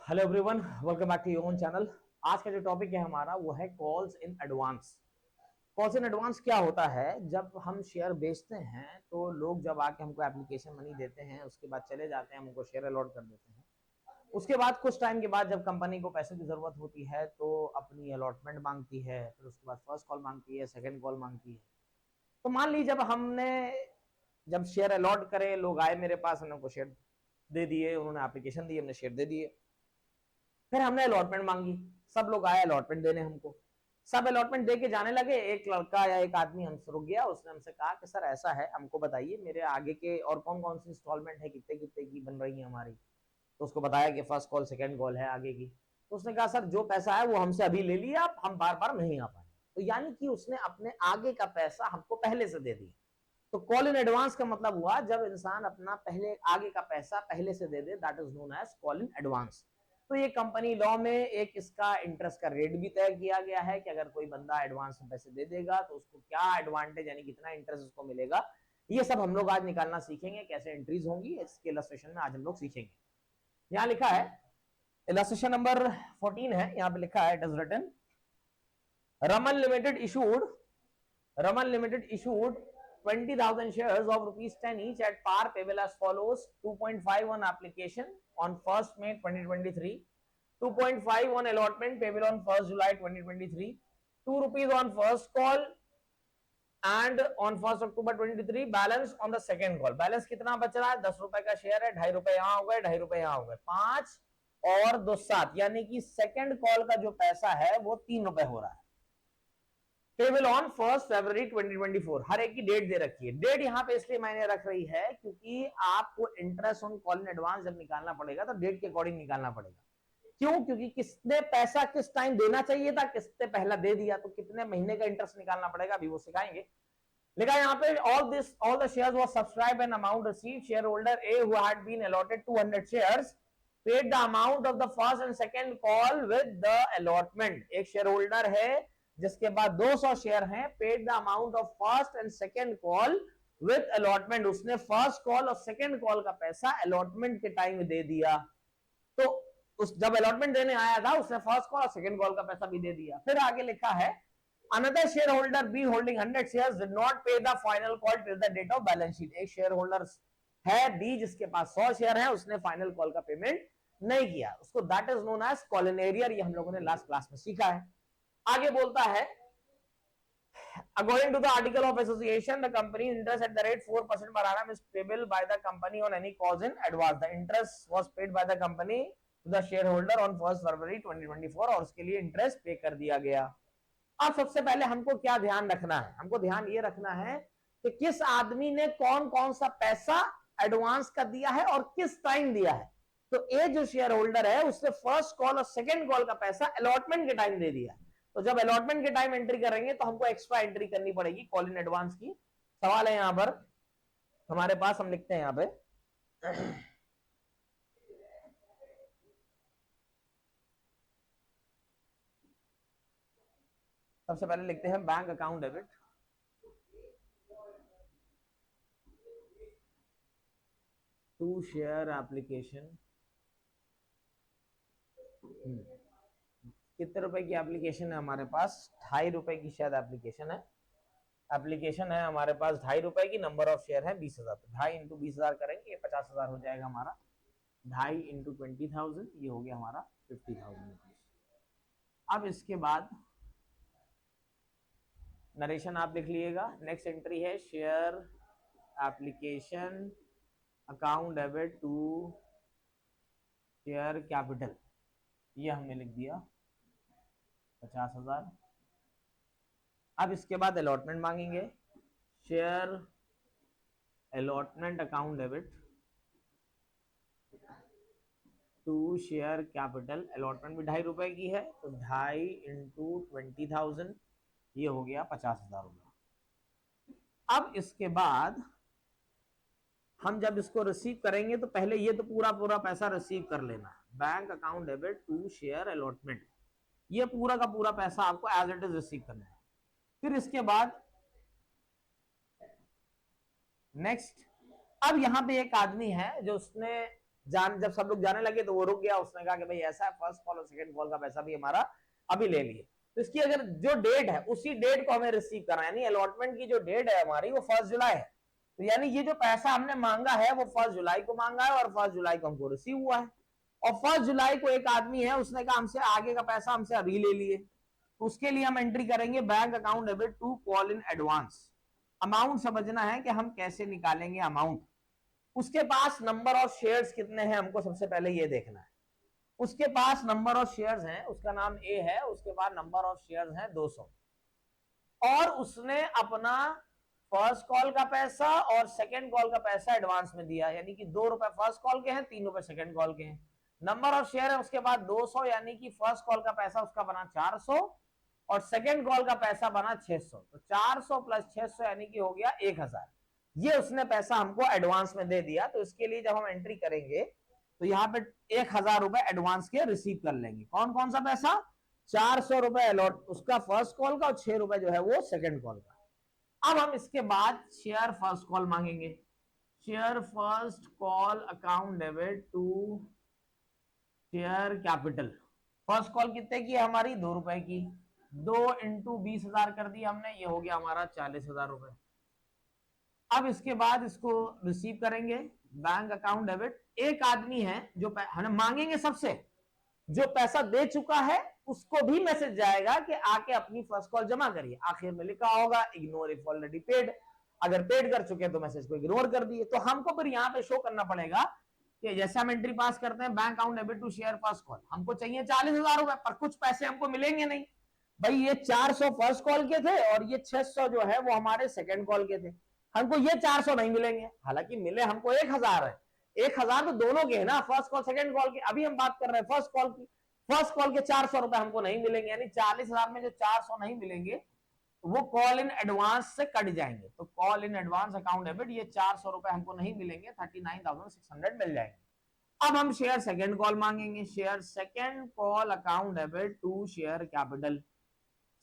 Hello everyone, welcome back to your own channel. आज का जो टॉपिक है हमारा वो है calls in advance. Calls in advance क्या होता है? जब हम शेयर बेचते हैं तो लोग जब आके हमको एप्लीकेशन मनी देते हैं, उसके बाद चले जाते हैं, हमको शेयर अलॉट कर देते हैं। उसके बाद कुछ टाइम के बाद जब कंपनी को पैसे की जरूरत होती है तो अपनी अलॉटमेंट मांगती है, फिर उसके बाद फर्स्ट कॉल मांगती है, सेकेंड कॉल मांगती है। तो मान लीजिए जब शेयर अलॉट करे, लोग आए मेरे पास, हमने उनको शेयर दे दिए, उन्होंने एप्लीकेशन दी, हमने शेयर दे दिए। फिर हमने अलॉटमेंट मांगी, सब लोग आए अलॉटमेंट देने हमको। सब अलॉटमेंट दे के जाने लगे, एक लड़का या एक आदमी हमसे रुक गया। उसने हमसे कहा कि सर ऐसा है, हमको बताइए मेरे आगे के और कौन कौन सी इंस्टॉलमेंट है, कितने कितने की बन रही है हमारी। तो उसको बताया कि फर्स्ट कॉल सेकंड कॉल है आगे की। तो उसने कहा सर जो पैसा है वो हमसे अभी ले लिया, आप हम बार बार नहीं आ पाए। तो यानी कि उसने अपने आगे का पैसा हमको पहले से दे दिया। तो कॉल इन एडवांस का मतलब हुआ जब इंसान अपना पहले आगे का पैसा पहले से दे दे, that is known as call in advance. तो ये कंपनी लॉ में एक इसका इंटरेस्ट का रेट भी तय किया गया है कि अगर कोई बंदा एडवांस में पैसे दे देगा तो उसको क्या एडवांटेज यानी कितना इंटरेस्ट उसको मिलेगा। ये सब हम लोग आज निकालना सीखेंगे, कैसे एंट्रीज होंगी इसके इलस्ट्रेशन में आज हम लोग सीखेंगे। यहाँ लिखा है, इलस्ट्रेशन नंबर 14 है, यहाँ पे लिखा है, it is written Raman limited issued Raman Limited issued 20,000 shares of rupees 10 each at par payable as follows: 2.5 on application on 1st May 2023, 2.5 on allotment payable on 1st July 2023, 2 rupees on first call and on 1st October 2023, balance on the second call. Balance कितना बच रहा है? 10 रुपए का share है, 2.5 रुपए यहाँ हो गए, 2.5 रुपए यहाँ हो गए, 5 और 2 7, यानी कि सेकेंड कॉल का जो पैसा है वो 3 रुपए हो रहा है। पेबल ऑन 1 फरवरी 2024, हर एक की डेट दे रखी है। डेट यहाँ पे इसलिए मैंने रख रही है क्योंकि आपको interest on call in advance जब निकालना पड़ेगा तो डेट के अकॉर्डिंग निकालना पड़ेगा। क्यों? क्योंकि किसने पैसा किस टाइम देना चाहिए था, किसने पहला दे दिया, तो कितने महीने का इंटरेस्ट निकालना पड़ेगा अभी वो सिखाएंगे। लिखा यहाँ पे all the shares was subscribe and amount received, share holder a who had been allotted 200 shares paid the amount of the first and second call with the allotment. एक शेयर होल्डर है जिसके बाद 200 शेयर हैं, paid the amount of first and second call with allotment. उसने first call और second call का पैसा अलॉटमेंट के टाइम दे दिया। तो उस जब अलॉटमेंट देने आया था उसने फर्स्ट कॉल और सेकंड कॉल का पैसा भी दे दिया। फिर आगे लिखा है, another shareholder B holding 100 shares did not pay the final call till the date of balance sheet। एक शेयर होल्डर है B जिसके पास 100 शेयर है, उसने फाइनल कॉल का पेमेंट नहीं किया, उसको that is known as call in arrear. ये हम लोगों ने लास्ट क्लास में सीखा है। आगे बोलता है, according to the article of association, the company interest at the rate 4% per annum is payable by the company on any cause in advance। The interest was paid by the company to the shareholder on 1 फरवरी 2024 और उसके लिए interest पे कर दिया गया। अब सबसे पहले हमको क्या ध्यान रखना है? हमको ध्यान ये रखना है कि किस आदमी ने कौन कौन सा पैसा एडवांस कर दिया है और किस टाइम दिया है। तो ए जो शेयर होल्डर है उसने फर्स्ट कॉल और सेकंड कॉल का पैसा अलॉटमेंट के टाइम दे दिया। तो जब अलॉटमेंट के टाइम एंट्री करेंगे तो हमको एक्स्ट्रा एंट्री करनी पड़ेगी कॉल इन एडवांस की। सवाल है यहां पर हमारे पास, हम लिखते हैं यहां पे, सबसे पहले लिखते हैं bank account debit to share application. कितने रुपए की एप्लीकेशन है हमारे पास? 2.5 रुपए की शायद एप्लीकेशन है। एप्लीकेशन है हमारे पास 2.5 रुपए की, नंबर ऑफ शेयर है 20,000। 2.5 इंटू 20,000 करेंगे, ये 50,000 हो जाएगा हमारा। 2.5 इंटू 20,000, ये हो गया हमारा 50,000 रुपीज। अब इसके बाद नरेशन आप लिख लीजिएगा। नेक्स्ट एंट्री है share application account debit to share capital, ये हमने लिख दिया 50,000। अब इसके बाद अलॉटमेंट मांगेंगे, share allotment account debit to share capital. Allotment भी 2.5 रुपए की है तो 2.5 इंटू 20,000, ये हो गया 50,000 रुपया। अब इसके बाद हम जब इसको रिसीव करेंगे तो पहले ये तो पूरा पूरा पैसा रिसीव कर लेना है। Bank account debit to share allotment, ये पूरा का पूरा पैसा आपको एज इट इज रिसीव करना है। फिर इसके बाद नेक्स्ट, अब यहां पे एक आदमी है जो उसने जब सब लोग जाने लगे तो वो रुक गया, उसने कहा कि भाई ऐसा है, फर्स्ट कॉल और सेकंड कॉल का पैसा भी हमारा अभी ले लिए। तो इसकी अगर जो डेट है उसी डेट को हमें रिसीव करना है, यानी अलॉटमेंट की जो डेट है हमारी वो 1 जुलाई है। तो यानी ये जो पैसा हमने मांगा है वो 1 जुलाई को मांगा है और 1 जुलाई को हमको रिसीव हुआ है। और 1 जुलाई को एक आदमी है, उसने कहा हमसे आगे का पैसा हमसे अभी ले लिए, तो उसके लिए हम एंट्री करेंगे bank account debit to call in advance. Amount समझना है कि हम कैसे निकालेंगे अमाउंट। उसके पास नंबर ऑफ शेयर्स कितने हैं हमको सबसे पहले ये देखना है। उसके पास नंबर ऑफ शेयर्स हैं, उसका नाम ए है, उसके बाद नंबर ऑफ शेयर्स हैं 200, और उसने अपना फर्स्ट कॉल का पैसा और सेकंड कॉल का पैसा एडवांस में दिया, यानी कि 2 रुपए फर्स्ट कॉल के हैं, 3 रुपए सेकंड कॉल के हैं। नंबर ऑफ शेयर है उसके बाद 200, यानी कि फर्स्ट कॉल का पैसा उसका बना 400 और सेकंड कॉल का पैसा बना 600। तो 400 प्लस 600 यानी कि हो गया 1000। ये उसने पैसा हमको एडवांस में दे दिया। तो इसके लिए जब हम एंट्री करेंगे तो यहाँ पे 1000 रुपए एडवांस के रिसीव कर लेंगे। कौन कौन सा पैसा? 400 रुपए अलॉट उसका फर्स्ट कॉल का और 6 रुपए जो है वो सेकंड कॉल का। अब हम इसके बाद शेयर फर्स्ट कॉल मांगेंगे। Share first call account debit to share capital. First call कितने की है हमारी? 2 रुपए की। 2 इंटू 20,000 कर दिया हमने, ये हो गया हमारा 40,000 रुपए। अब इसके बाद इसको रिसीव करेंगे बैंक अकाउंट डेबिट। एक आदमी है जो हम मांगेंगे सबसे, जो पैसा दे चुका है उसको भी मैसेज जाएगा कि आके अपनी फर्स्ट कॉल जमा करिए। आखिर में लिखा होगा इग्नोर इफ ऑलरेडी पेड। अगर पेड कर चुके तो मैसेज को इग्नोर कर दिए। तो हमको फिर यहाँ पे शो करना पड़ेगा कि जैसे हम एंट्री पास करते हैं bank account debit to share first call, हमको चाहिए 40,000 रुपए, पर कुछ पैसे हमको मिलेंगे नहीं। भाई ये 400 फर्स्ट कॉल के थे और ये 600 जो है वो हमारे सेकंड कॉल के थे, हमको ये 400 नहीं मिलेंगे। हालांकि मिले हमको 1000 है। 1000 तो दोनों के है ना, फर्स्ट कॉल सेकंड कॉल की। अभी हम बात कर रहे हैं फर्स्ट कॉल की। फर्स्ट कॉल के 400 रुपए हमको नहीं मिलेंगे, यानी 40,000 में जो 400 नहीं मिलेंगे वो कॉल इन एडवांस से कट जाएंगे। तो call in advance account debit, ये 400 रुपए हमको नहीं मिलेंगे, 39,600 मिल जाएंगे। अब हम शेयर सेकंड कॉल मांगेंगे। Share second call account debit to share capital.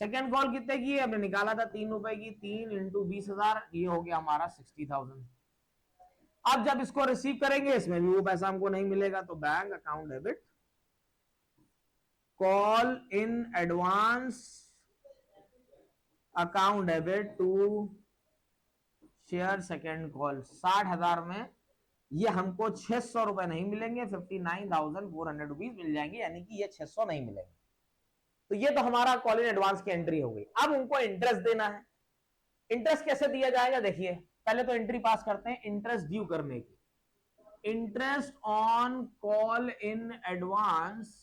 Second call कितने की है? हमने निकाला था 3 रुपए की। 3 इंटू 20,000, ये हो गया हमारा 60,000। अब जब इसको रिसीव करेंगे इसमें भी वो पैसा हमको नहीं मिलेगा। तो bank account debit call in advance account debit to share second call. 60,000 में ये हमको 600 रुपए नहीं मिलेंगे, 59,400 रुपीज मिल जाएंगे, यानी कि ये 600 नहीं मिलेंगे। तो ये तो हमारा कॉल इन एडवांस की एंट्री हो गई। अब उनको इंटरेस्ट देना है। इंटरेस्ट कैसे दिया जाएगा? देखिए पहले तो एंट्री पास करते हैं इंटरेस्ट ड्यू करने की। Interest on call in advance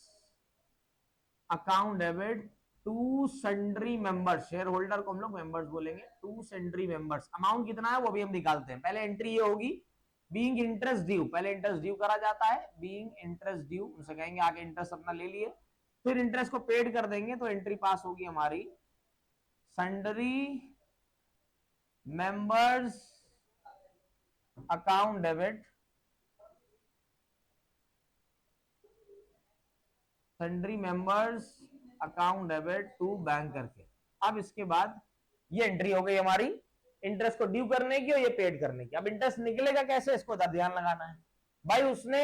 account debit to sundry members. Share holder को हम लोग मेंबर्स बोलेंगे। To sundry members. अमाउंट कितना है वो भी हम निकालते हैं। पहले एंट्री ये होगी बीइंग इंटरेस्ट ड्यू। पहले इंटरेस्ट ड्यू करा जाता है, बीइंग इंटरेस्ट ड्यू। उनसे कहेंगे आगे इंटरेस्ट अपना ले लिए, फिर इंटरेस्ट को पेड कर देंगे। तो एंट्री पास होगी हमारी sundry members account debit, sundry members account debit to bank करके। अब इसके बाद ये एंट्री हो गई हमारी इंटरेस्ट को ड्यू करने की और ये पेड करने की। अब इंटरेस्ट निकलेगा कैसे, इसको ध्यान लगाना है भाई। उसने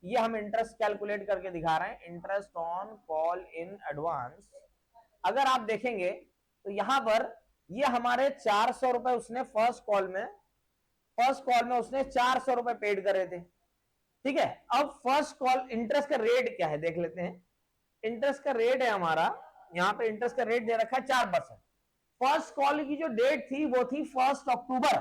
ये हम इंटरेस्ट कैलकुलेट करके दिखा रहे हैं, interest on call in advance. अगर आप देखेंगे तो यहां पर ये हमारे 400 रुपए उसने फर्स्ट कॉल में उसने 400 रुपए पेड करे थे, ठीक है। अब फर्स्ट कॉल इंटरेस्ट का रेट क्या है देख लेते हैं। इंटरेस्ट का रेट है हमारा, यहां पे इंटरेस्ट का रेट दे रखा है 4%। फर्स्ट कॉल की जो डेट थी वो थी 1 अक्टूबर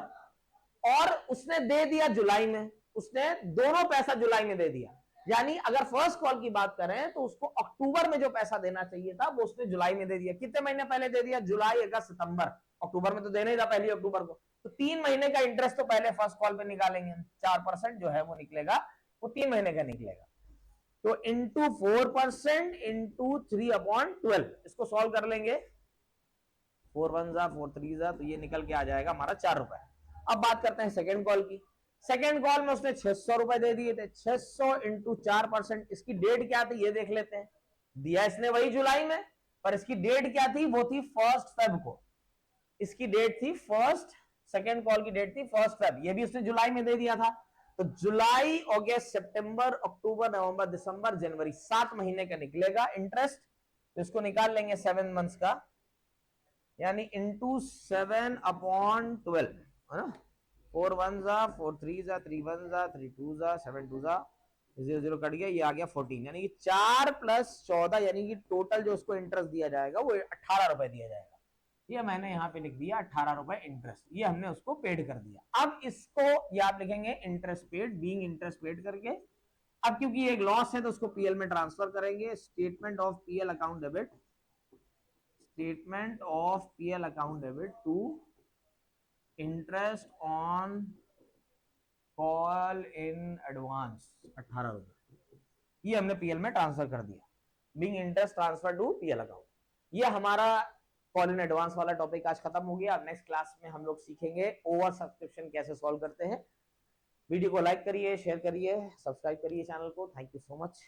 और उसने दे दिया जुलाई में। उसने दोनों पैसा जुलाई में दे दिया, यानी अगर फर्स्ट कॉल की बात करें तो उसको अक्टूबर में जो पैसा देना चाहिए था वो उसने जुलाई में दे दिया। कितने महीने पहले दे दिया? जुलाई, अगस्त, सितंबर। अक्टूबर में तो देना ही था पहली अक्टूबर को। तो 3 महीने का इंटरेस्ट तो पहले फर्स्ट कॉल पे निकालेंगे। 4% जो है वो निकलेगा, वो 3 महीने का निकलेगा। तो इंटू 4% इंटू 3/12 इसको सॉल्व कर लेंगे। 4 1 जा 4 3 जा, तो ये निकल के आ जाएगा हमारा 4 रुपए। अब बात करते हैं सेकंड कॉल की। सेकंड कॉल में उसने 600 रुपए दे दिए थे। 600 इंटू 4%, इसकी डेट क्या थी ये देख लेते हैं। दिया इसने वही जुलाई में, पर इसकी डेट क्या थी? वो थी 1 फेब को। इसकी डेट थी सेकंड कॉल की डेट थी 1 फेब, ये भी उसने जुलाई में दे दिया था। तो जुलाई, अगस्त, सितंबर, अक्टूबर, नवंबर, दिसंबर, जनवरी, 7 महीने का निकलेगा इंटरेस्ट। तो इसको निकाल लेंगे 7 मंथ्स का, यानी इंटू 7/12, है ना। 4 1 जा, 4 3 जा, 3 1 जा, 3 2 जा, 7 2 जा, 0 0 कट गया, ये आ गया 14, यानी कि 4 + 14, यानी कि टोटल जो उसको इंटरेस्ट दिया जाएगा वो 18 रुपए दिया जाएगा। ये मैंने यहाँ पे लिख दिया 18 रुपए इंटरेस्ट, ये हमने उसको पेड कर दिया। अब इसको ये आप लिखेंगे interest paid, being interest paid करके। अब क्योंकि एक लॉस है तो उसको पीएल में ट्रांसफर करेंगे, statement of PL account debit, statement of PL account debit to interest on call in advance 18 रुपए, ये हमने पीएल में ट्रांसफर कर दिया, being interest transfer to PL account. ये हमारा कॉल इन एडवांस वाला टॉपिक आज खत्म हो गया। अब नेक्स्ट क्लास में हम लोग सीखेंगे ओवर सब्सक्रिप्शन कैसे सॉल्व करते हैं। वीडियो को लाइक करिए, शेयर करिए, सब्सक्राइब करिए चैनल को। Thank you so much.